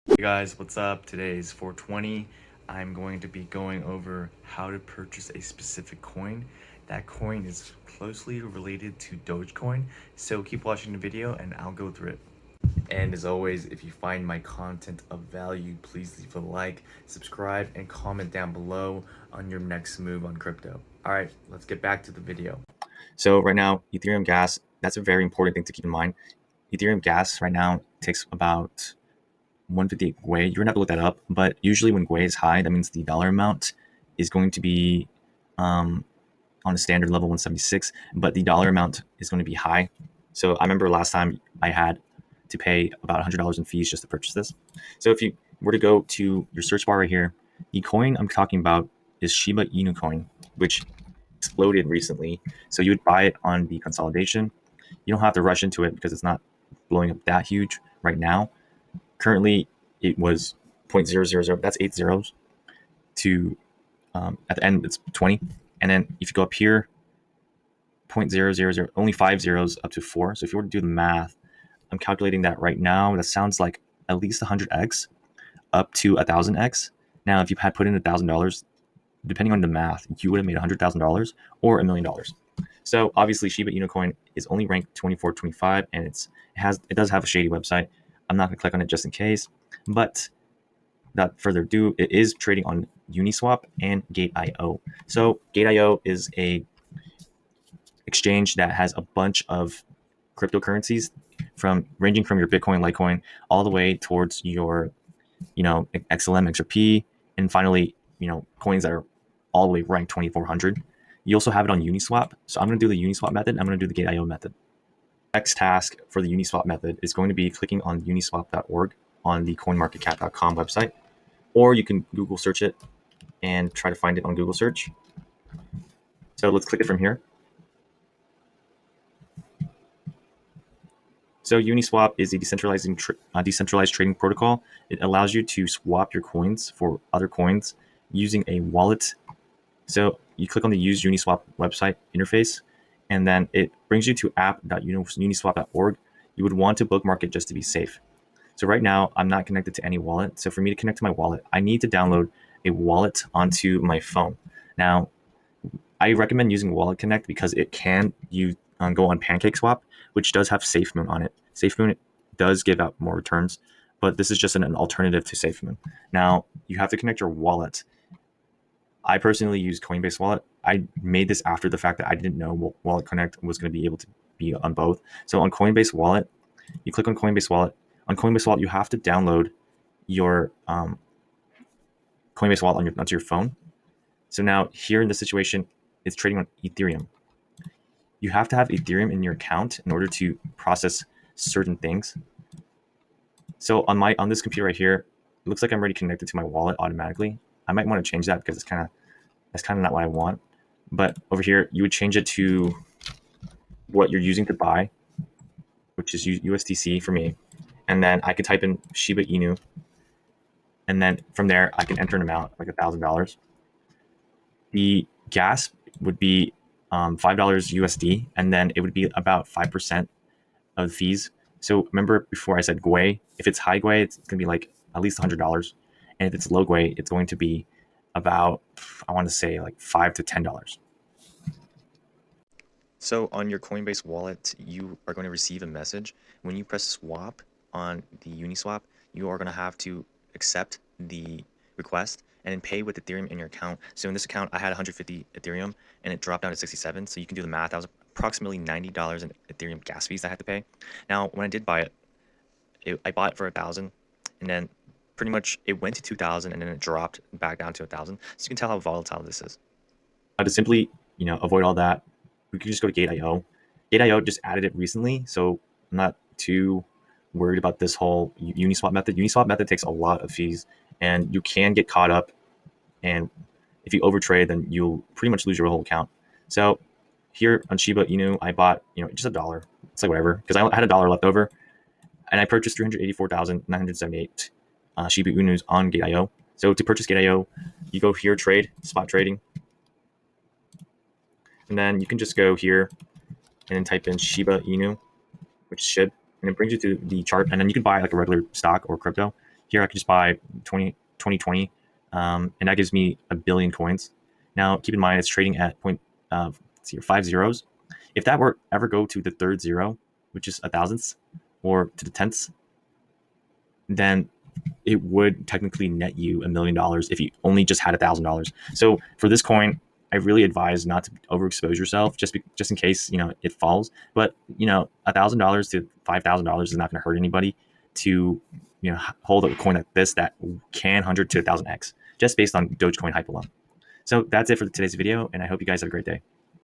Hey guys, what's up? Today is 420. I'm going to be going over how to purchase a specific coin. That coin is closely related to Dogecoin, so keep watching the video and I'll go through it. And as always, if you find my content of value, please leave a like, subscribe, and comment down below on your next move on crypto. Alright, let's get back to the video. So right now, Ethereum gas, that's a very important thing to keep in mind. Ethereum gas right now takes about 158 Gwei. You're gonna have to look that up, but usually when Gwei is high, that means the dollar amount is going to be on a standard level 176, but the dollar amount is going to be high. So I remember last time I had to pay about $100 in fees just to purchase this. So if you were to go to your search bar right here, the coin I'm talking about is Shiba Inu Coin, which exploded recently. So you would buy it on the consolidation. You don't have to rush into it because it's not blowing up that huge right now. Currently, it was 0.000. That's 8 zeros. To at the end, it's 20. And then if you go up here, 0.000, only 5 zeros up to 4. So if you were to do the math, I'm calculating that right now. That sounds like at least 100x up to 1,000x. Now, if you had put in $1,000, depending on the math, you would have made $100,000 or $1 million. So obviously, Shiba Inu Coin is only ranked 2425, and it does have a shady website. I'm not going to click on it just in case, but without further ado, it is trading on Uniswap and GateIO. So GateIO is a exchange that has a bunch of cryptocurrencies ranging from your Bitcoin, Litecoin, all the way towards your, XLM, XRP, and finally, coins that are all the way ranked 2400. You also have it on Uniswap. So I'm going to do the Uniswap method. I'm going to do the GateIO method. Next task for the Uniswap method is going to be clicking on uniswap.org on the coinmarketcap.com website, or you can Google search it and try to find it on Google search. So let's click it from here. So Uniswap is a decentralized trading protocol. It allows you to swap your coins for other coins using a wallet. So you click on the Use Uniswap website interface, and then it brings you to app.uniswap.org. You would want to bookmark it just to be safe. So right now, I'm not connected to any wallet. So for me to connect to my wallet, I need to download a wallet onto my phone. Now, I recommend using Wallet Connect because it can go on PancakeSwap, which does have SafeMoon on it. SafeMoon does give out more returns, but this is just an alternative to SafeMoon. Now, you have to connect your wallet. I personally use Coinbase Wallet. I made this after the fact that I didn't know Wallet Connect was going to be able to be on both. So on Coinbase Wallet, you click on Coinbase Wallet. On Coinbase Wallet, you have to download your Coinbase Wallet onto your phone. So now here in this situation, it's trading on Ethereum. You have to have Ethereum in your account in order to process certain things. So on this computer right here, it looks like I'm already connected to my wallet automatically. I might want to change that because that's kind of not what I want. But over here, you would change it to what you're using to buy, which is USDC for me. And then I could type in Shiba Inu. And then from there, I can enter an amount like $1,000. The gas would be $5 USD, and then it would be about 5% of the fees. So remember before I said Gwei, if it's high Gwei, it's going to be like at least $100. And if it's low Gwei, it's going to be about, I want to say like $5 to $10. So on your Coinbase wallet, you are going to receive a message. When you press swap on the Uniswap, you are going to have to accept the request and then pay with Ethereum in your account. So in this account, I had 150 Ethereum and it dropped down to 67. So you can do the math. That was approximately $90 in Ethereum gas fees I had to pay. Now, when I did buy it, I bought it for 1,000, and then pretty much it went to 2,000 and then it dropped back down to 1,000. So you can tell how volatile this is. To simply, avoid all that, we could just go to GateIO. GateIO just added it recently, so I'm not too worried about this whole Uniswap method. Uniswap method takes a lot of fees, and you can get caught up. And if you overtrade, then you'll pretty much lose your whole account. So here on Shiba Inu, I bought just $1. It's like whatever, because I had $1 left over, and I purchased 384,978 Shiba Inus on GateIO. So to purchase GateIO, you go here, trade, spot trading. And then you can just go here and then type in Shiba Inu, which is SHIB, and it brings you to the chart. And then you can buy like a regular stock or crypto. Here I could just buy 2020, and that gives me 1 billion coins. Now keep in mind it's trading at 5 zeros. If that were ever go to the third zero, which is a thousandths, or to the tenths, then it would technically net you $1 million if you only just had $1,000. So for this coin, I really advise not to overexpose yourself, just in case it falls. But $1,000 to $5,000 is not going to hurt anybody to hold a coin like this that can 100 to 1,000x just based on Dogecoin hype alone. So that's it for today's video, and I hope you guys have a great day.